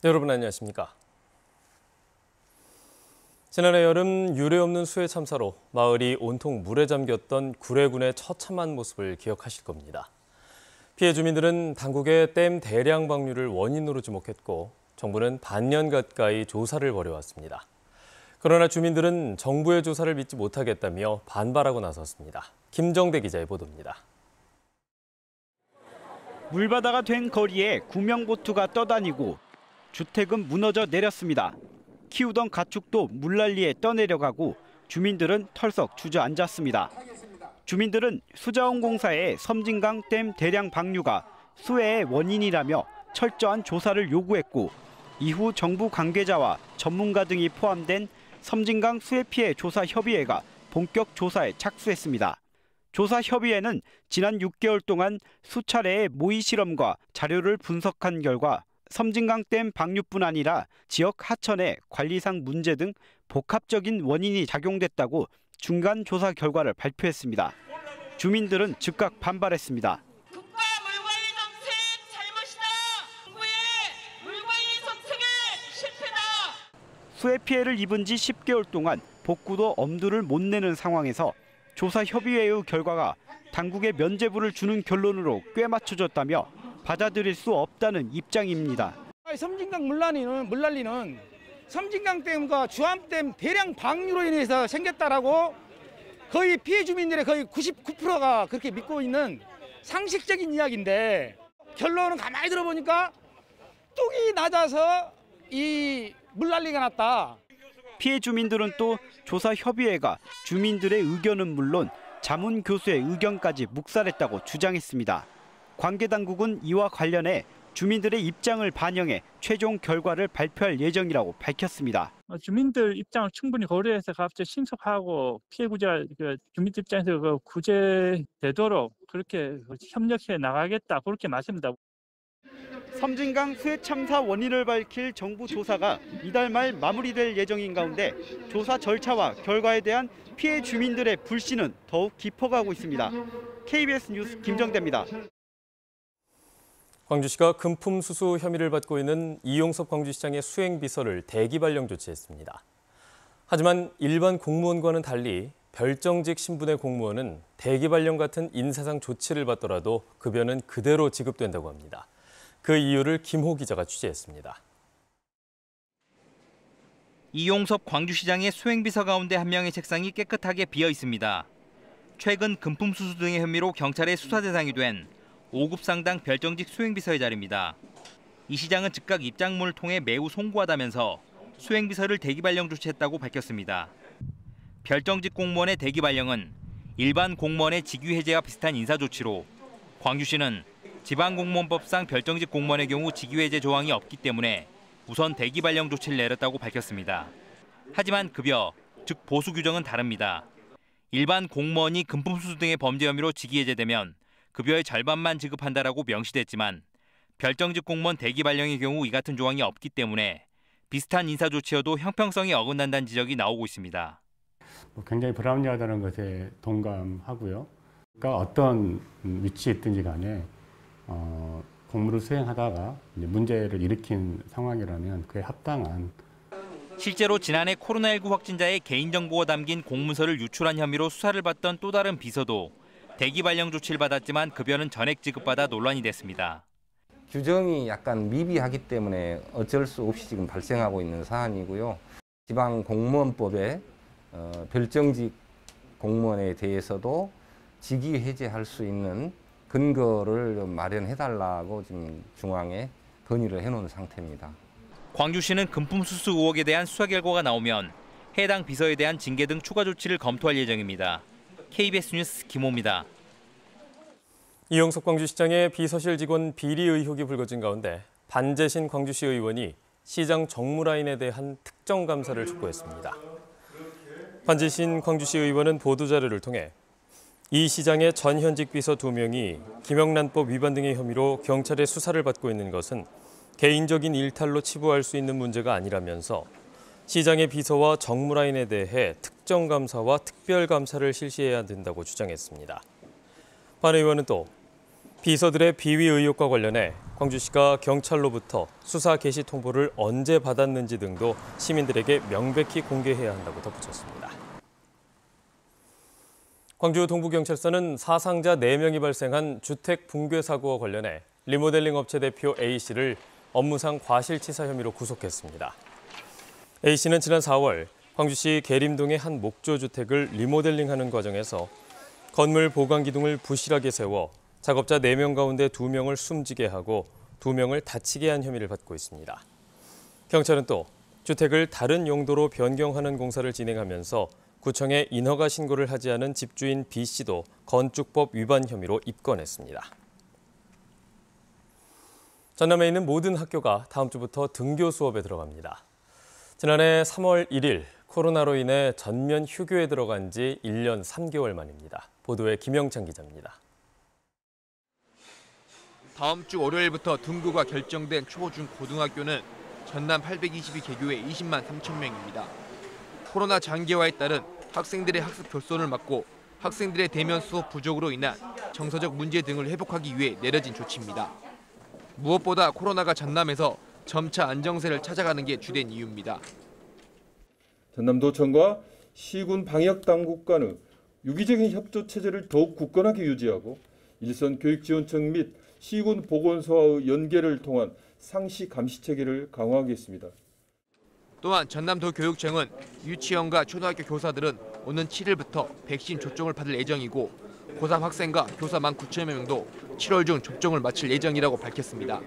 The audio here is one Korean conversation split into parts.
네, 여러분 안녕하십니까? 지난해 여름 유례 없는 수해 참사로 마을이 온통 물에 잠겼던 구례군의 처참한 모습을 기억하실 겁니다. 피해 주민들은 당국의 댐 대량 방류를 원인으로 지목했고 정부는 반년 가까이 조사를 벌여왔습니다. 그러나 주민들은 정부의 조사를 믿지 못하겠다며 반발하고 나섰습니다. 김정대 기자의 보도입니다. 물바다가 된 거리에 구명보트가 떠다니고 주택은 무너져 내렸습니다. 키우던 가축도 물난리에 떠내려가고 주민들은 털썩 주저앉았습니다. 주민들은 수자원공사의 섬진강 댐 대량 방류가 수해의 원인이라며 철저한 조사를 요구했고 이후 정부 관계자와 전문가 등이 포함된 섬진강 수해피해 조사협의회가 본격 조사에 착수했습니다. 조사협의회는 지난 6개월 동안 수차례의 모의 실험과 자료를 분석한 결과 섬진강 댐 방류뿐 아니라 지역 하천의 관리상 문제 등 복합적인 원인이 작용됐다고 중간 조사 결과를 발표했습니다. 주민들은 즉각 반발했습니다. 국가 물관리 정책 잘못이다. 정부의 물관리 정책의 실패다. 수해 피해를 입은 지 10개월 동안 복구도 엄두를 못 내는 상황에서 조사협의회의 결과가 당국에 면죄부를 주는 결론으로 꿰맞춰졌다며 받아들일 수 없다는 입장입니다. 섬진강 물난리는 섬진강댐과 주암댐 대량 방류로 인해서 생겼다라고 거의 피해 주민들의 거의 99%가 그렇게 믿고 있는 상식적인 이야기인데 결론은 가만히 들어보니까 뚝이 낮아서 이 물난리가 났다. 피해 주민들은 또 조사협의회가 주민들의 의견은 물론 자문 교수의 의견까지 묵살했다고 주장했습니다. 관계 당국은 이와 관련해 주민들의 입장을 반영해 최종 결과를 발표할 예정이라고 밝혔습니다. 주민들 입장을 충분히 고려해서 갑자기 신속하고 피해 구제가 주민들 입장에서 구제되도록 그렇게 협력해 나가겠다 그렇게 말씀입니다. 섬진강 수해 참사 원인을 밝힐 정부 조사가 이달 말 마무리될 예정인 가운데 조사 절차와 결과에 대한 피해 주민들의 불신은 더욱 깊어가고 있습니다. KBS 뉴스 김정대입니다. 광주시가 금품 수수 혐의를 받고 있는 이용섭 광주시장의 수행비서를 대기 발령 조치했습니다. 하지만 일반 공무원과는 달리 별정직 신분의 공무원은 대기 발령 같은 인사상 조치를 받더라도 급여는 그대로 지급된다고 합니다. 그 이유를 김호 기자가 취재했습니다. 이용섭 광주시장의 수행비서 가운데 한 명의 책상이 깨끗하게 비어 있습니다. 최근 금품 수수 등의 혐의로 경찰의 수사 대상이 된 5급 상당 별정직 수행비서의 자리입니다. 이 시장은 즉각 입장문을 통해 매우 송구하다면서 수행비서를 대기 발령 조치했다고 밝혔습니다. 별정직 공무원의 대기 발령은 일반 공무원의 직위 해제와 비슷한 인사 조치로 광주시는 지방공무원법상 별정직 공무원의 경우 직위 해제 조항이 없기 때문에 우선 대기 발령 조치를 내렸다고 밝혔습니다. 하지만 급여, 즉 보수 규정은 다릅니다. 일반 공무원이 금품 수수 등의 범죄 혐의로 직위 해제되면 급여의 절반만 지급한다라고 명시됐지만 별정직 공무원 대기 발령의 경우 이 같은 조항이 없기 때문에 비슷한 인사 조치여도 형평성이 어긋난다는 지적이 나오고 있습니다. 굉장히 불합리하다는 것에 동감하고요. 그러니까 어떤 위치에 있든지 간에 공무를 수행하다가 문제를 일으킨 상황이라면 그에 합당한. 실제로 지난해 코로나19 확진자의 개인정보가 담긴 공문서를 유출한 혐의로 수사를 받던 또 다른 비서도 대기 발령 조치를 받았지만 급여는 전액 지급받아 논란이 됐습니다. 규정이 약간 미비하기 때문에 어쩔 수 없이 지금 발생하고 있는 사안이고요. 지방공무원법에 별정직 공무원에 대해서도 직위 해제할 수 있는 근거를 마련해달라고 지금 중앙에 건의를 해놓은 상태입니다. 광주시는 금품 수수 의혹에 대한 수사 결과가 나오면 해당 비서에 대한 징계 등 추가 조치를 검토할 예정입니다. KBS 뉴스 김호입니다. 이용섭 광주시장의 비서실 직원 비리 의혹이 불거진 가운데 반재신 광주시 의원이 시장 정무라인에 대한 특정 감사를 촉구했습니다. 반재신 광주시 의원은 보도자료를 통해 이 시장의 전현직 비서 2명이 김영란법 위반 등의 혐의로 경찰의 수사를 받고 있는 것은 개인적인 일탈로 치부할 수 있는 문제가 아니라면서 시장의 비서와 정무라인에 대해 특정 감사와 특별 감사를 실시해야 된다고 주장했습니다. 반 의원은 또 비서들의 비위 의혹과 관련해 광주시가 경찰로부터 수사 개시 통보를 언제 받았는지 등도 시민들에게 명백히 공개해야 한다고 덧붙였습니다. 광주 동부경찰서는 사상자 4명이 발생한 주택 붕괴 사고와 관련해 리모델링 업체 대표 A씨를 업무상 과실치사 혐의로 구속했습니다. A씨는 지난 4월 광주시 계림동의 한 목조주택을 리모델링하는 과정에서 건물 보강 기둥을 부실하게 세워 작업자 4명 가운데 2명을 숨지게 하고 2명을 다치게 한 혐의를 받고 있습니다. 경찰은 또 주택을 다른 용도로 변경하는 공사를 진행하면서 구청에 인허가 신고를 하지 않은 집주인 B씨도 건축법 위반 혐의로 입건했습니다. 전남에 있는 모든 학교가 다음 주부터 등교 수업에 들어갑니다. 지난해 3월 1일 코로나로 인해 전면 휴교에 들어간 지 1년 3개월 만입니다. 보도에 김영찬 기자입니다. 다음 주 월요일부터 등교가 결정된 초, 중, 고등학교는 전남 822개교의 20만 3천 명입니다. 코로나 장기화에 따른 학생들의 학습 결손을 막고 학생들의 대면 수업 부족으로 인한 정서적 문제 등을 회복하기 위해 내려진 조치입니다. 무엇보다 코로나가 전남에서 점차 안정세를 찾아가는 게 주된 이유입니다. 전남도청과 시군 방역당국 간의 유기적인 협조 체제를 더욱 굳건하게 유지하고 일선 교육지원청 및 시군 보건소와의 연계를 통한 상시 감시 체계를 강화하겠습니다. 또한 전남도교육청은 유치원과 초등학교 교사들은 오는 7일부터 백신 접종을 받을 예정이고 고3 학생과 교사 19,000여 명도 7월 중 접종을 마칠 예정이라고 밝혔습니다.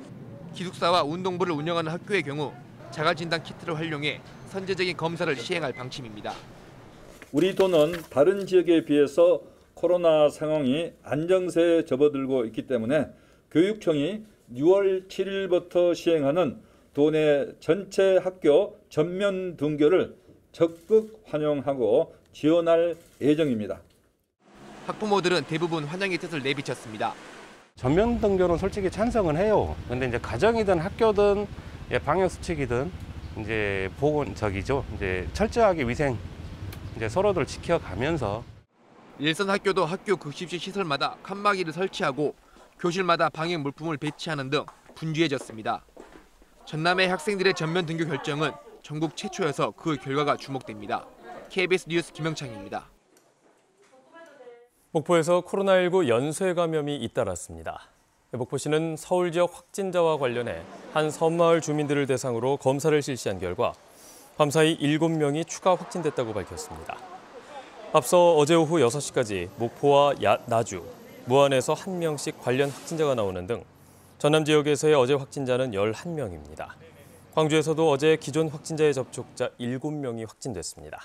기숙사와 운동부를 운영하는 학교의 경우 자가진단 키트를 활용해 선제적인 검사를 시행할 방침입니다. 우리 도는 다른 지역에 비해서 코로나 상황이 안정세에 접어들고 있기 때문에 교육청이 6월 7일부터 시행하는 도내 전체 학교 전면 등교를 적극 환영하고 지원할 예정입니다. 학부모들은 대부분 환영의 뜻을 내비쳤습니다. 전면 등교는 솔직히 찬성은 해요. 근데 이제 가정이든 학교든 방역 수칙이든 이제 이제 철저하게 위생 이제 서로들 지켜가면서 일선 학교도 학교 급식실 시설마다 칸막이를 설치하고 교실마다 방역 물품을 배치하는 등 분주해졌습니다. 전남의 학생들의 전면 등교 결정은 전국 최초여서 그 결과가 주목됩니다. KBS 뉴스 김영창입니다. 목포에서 코로나19 연쇄 감염이 잇따랐습니다. 목포시는 서울 지역 확진자와 관련해 한 섬마을 주민들을 대상으로 검사를 실시한 결과 밤사이 7명이 추가 확진됐다고 밝혔습니다. 앞서 어제 오후 6시까지 목포와 나주, 무안에서 1명씩 관련 확진자가 나오는 등 전남 지역에서의 어제 확진자는 11명입니다. 광주에서도 어제 기존 확진자의 접촉자 7명이 확진됐습니다.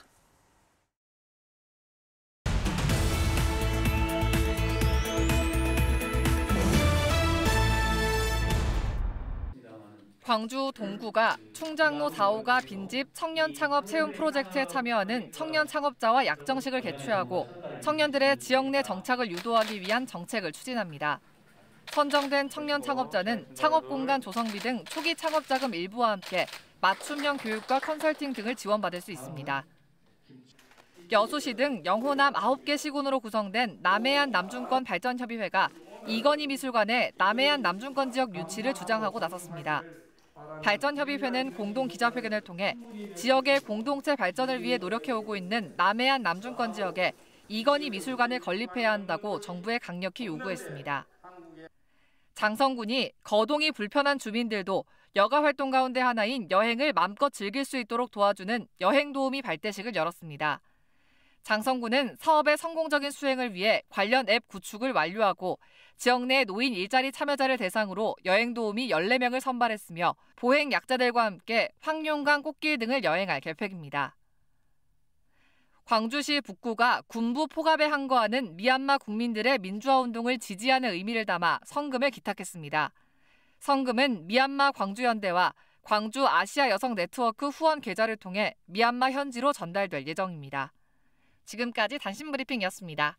광주 동구가 충장로 4호가 빈집 청년 창업 체험 프로젝트에 참여하는 청년 창업자와 약정식을 개최하고 청년들의 지역 내 정착을 유도하기 위한 정책을 추진합니다. 선정된 청년 창업자는 창업 공간 조성비 등 초기 창업 자금 일부와 함께 맞춤형 교육과 컨설팅 등을 지원받을 수 있습니다. 여수시 등 영호남 9개 시군으로 구성된 남해안 남중권 발전협의회가 이건희 미술관의 남해안 남중권 지역 유치를 주장하고 나섰습니다. 발전협의회는 공동 기자회견을 통해 지역의 공동체 발전을 위해 노력해오고 있는 남해안 남중권 지역에 이건희 미술관을 건립해야 한다고 정부에 강력히 요구했습니다. 장성군이 거동이 불편한 주민들도 여가 활동 가운데 하나인 여행을 마음껏 즐길 수 있도록 도와주는 여행 도우미 발대식을 열었습니다. 장성군은 사업의 성공적인 수행을 위해 관련 앱 구축을 완료하고 지역 내 노인 일자리 참여자를 대상으로 여행 도우미 14명을 선발했으며 보행 약자들과 함께 황룡강 꽃길 등을 여행할 계획입니다. 광주시 북구가 군부 포갑에 항거하는 미얀마 국민들의 민주화 운동을 지지하는 의미를 담아 성금을 기탁했습니다. 성금은 미얀마 광주연대와 광주 아시아 여성 네트워크 후원 계좌를 통해 미얀마 현지로 전달될 예정입니다. 지금까지 단신 브리핑이었습니다.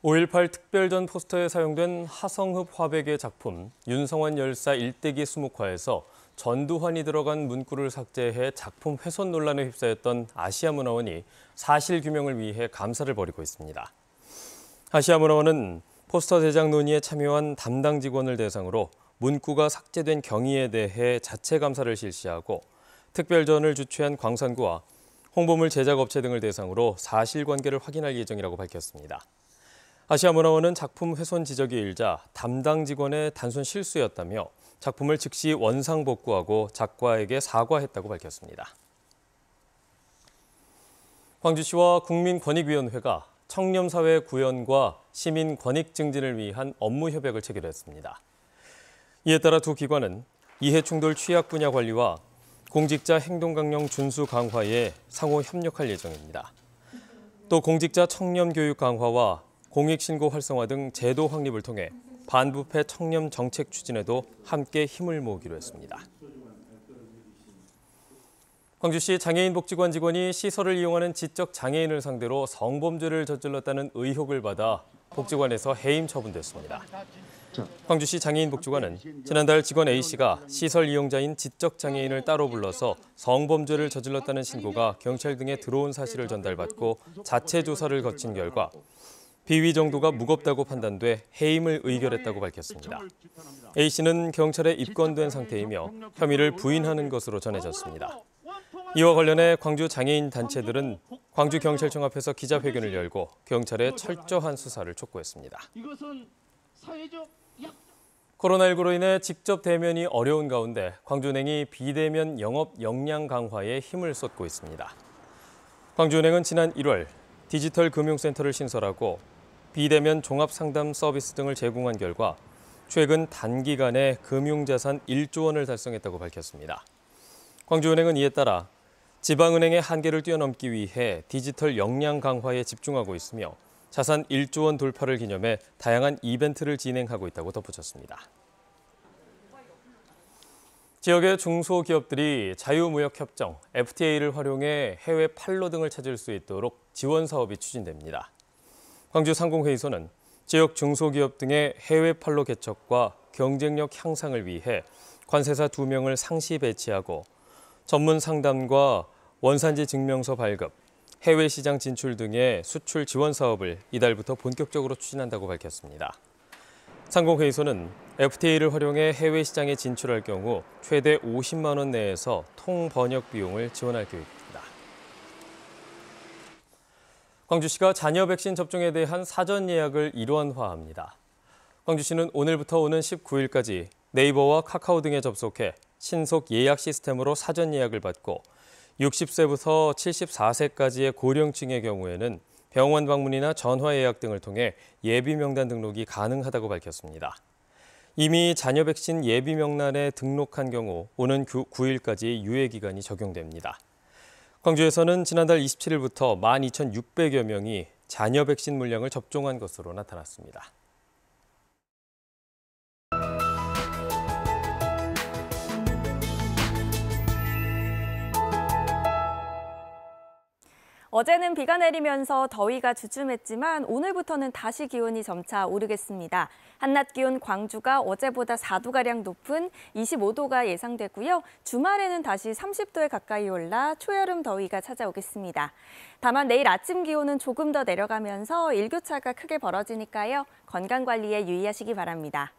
5.18 특별전 포스터에 사용된 하성흡 화백의 작품 윤성환 열사 일대기 수묵화에서 전두환이 들어간 문구를 삭제해 작품 훼손 논란에 휩싸였던 아시아문화원이 사실규명을 위해 감사를 벌이고 있습니다. 아시아문화원은 포스터 제작 논의에 참여한 담당 직원을 대상으로 문구가 삭제된 경위에 대해 자체 감사를 실시하고 특별전을 주최한 광산구와 홍보물 제작업체 등을 대상으로 사실관계를 확인할 예정이라고 밝혔습니다. 아시아문화원은 작품 훼손 지적이 일자 담당 직원의 단순 실수였다며 작품을 즉시 원상 복구하고 작가에게 사과했다고 밝혔습니다. 광주시와 국민권익위원회가 청렴사회 구현과 시민 권익 증진을 위한 업무 협약을 체결했습니다. 이에 따라 두 기관은 이해충돌 취약 분야 관리와 공직자 행동강령 준수 강화에 상호 협력할 예정입니다. 또 공직자 청렴 교육 강화와 공익신고 활성화 등 제도 확립을 통해 반부패 청렴 정책 추진에도 함께 힘을 모으기로 했습니다. 광주시 장애인복지관 직원이 시설을 이용하는 지적 장애인을 상대로 성범죄를 저질렀다는 의혹을 받아 복지관에서 해임 처분됐습니다. 광주시 장애인복지관은 지난달 직원 A씨가 시설 이용자인 지적 장애인을 따로 불러서 성범죄를 저질렀다는 신고가 경찰 등에 들어온 사실을 전달받고 자체 조사를 거친 결과 비위 정도가 무겁다고 판단돼 해임을 의결했다고 밝혔습니다. A씨는 경찰에 입건된 상태이며 혐의를 부인하는 것으로 전해졌습니다. 이와 관련해 광주 장애인 단체들은 광주경찰청 앞에서 기자회견을 열고 경찰에 철저한 수사를 촉구했습니다. 코로나19로 인해 직접 대면이 어려운 가운데 광주은행이 비대면 영업 역량 강화에 힘을 쏟고 있습니다. 광주은행은 지난 1월 디지털 금융센터를 신설하고 비대면 종합상담 서비스 등을 제공한 결과 최근 단기간에 금융자산 1조 원을 달성했다고 밝혔습니다. 광주은행은 이에 따라 지방은행의 한계를 뛰어넘기 위해 디지털 역량 강화에 집중하고 있으며 자산 1조 원 돌파를 기념해 다양한 이벤트를 진행하고 있다고 덧붙였습니다. 지역의 중소기업들이 자유무역협정 FTA를 활용해 해외 판로 등을 찾을 수 있도록 지원 사업이 추진됩니다. 광주 상공회의소는 지역 중소기업 등의 해외 판로 개척과 경쟁력 향상을 위해 관세사 2명을 상시 배치하고 전문 상담과 원산지 증명서 발급, 해외 시장 진출 등의 수출 지원 사업을 이달부터 본격적으로 추진한다고 밝혔습니다. 상공회의소는 FTA를 활용해 해외 시장에 진출할 경우 최대 50만 원 내에서 통 번역 비용을 지원할 계획입니다. 광주시가 자녀 백신 접종에 대한 사전 예약을 일원화합니다. 광주시는 오늘부터 오는 19일까지 네이버와 카카오 등에 접속해 신속 예약 시스템으로 사전 예약을 받고 60세부터 74세까지의 고령층의 경우에는 병원 방문이나 전화 예약 등을 통해 예비 명단 등록이 가능하다고 밝혔습니다. 이미 자녀 백신 예비 명단에 등록한 경우 오는 9일까지 유예 기간이 적용됩니다. 광주에서는 지난달 27일부터 12,600여 명이 자녀 백신 물량을 접종한 것으로 나타났습니다. 어제는 비가 내리면서 더위가 주춤했지만 오늘부터는 다시 기온이 점차 오르겠습니다. 한낮 기온 광주가 어제보다 4도가량 높은 25도가 예상되고요. 주말에는 다시 30도에 가까이 올라 초여름 더위가 찾아오겠습니다. 다만 내일 아침 기온은 조금 더 내려가면서 일교차가 크게 벌어지니까요. 건강관리에 유의하시기 바랍니다.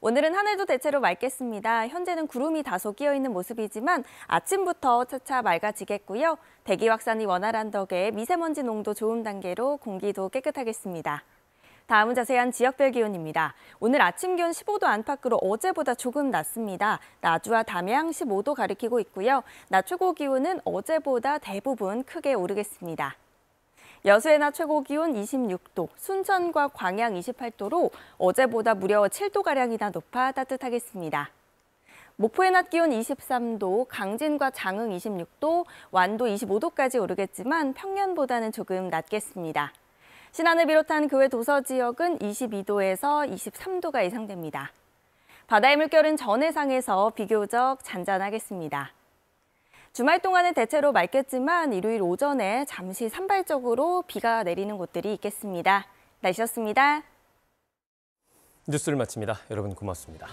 오늘은 하늘도 대체로 맑겠습니다. 현재는 구름이 다소 끼어있는 모습이지만 아침부터 차차 맑아지겠고요. 대기 확산이 원활한 덕에 미세먼지 농도 좋음 단계로 공기도 깨끗하겠습니다. 다음은 자세한 지역별 기온입니다. 오늘 아침 기온 15도 안팎으로 어제보다 조금 낮습니다. 나주와 담양 15도 가리키고 있고요. 낮 최고 기온은 어제보다 대부분 크게 오르겠습니다. 여수의 낮 최고 기온 26도, 순천과 광양 28도로 어제보다 무려 7도가량이나 높아 따뜻하겠습니다. 목포의 낮 기온 23도, 강진과 장흥 26도, 완도 25도까지 오르겠지만 평년보다는 조금 낮겠습니다. 신안을 비롯한 그 외 도서 지역은 22도에서 23도가 예상됩니다. 바다의 물결은 전해상에서 비교적 잔잔하겠습니다. 주말 동안은 대체로 맑겠지만 일요일 오전에 잠시 산발적으로 비가 내리는 곳들이 있겠습니다. 날씨였습니다. 뉴스를 마칩니다. 여러분 고맙습니다.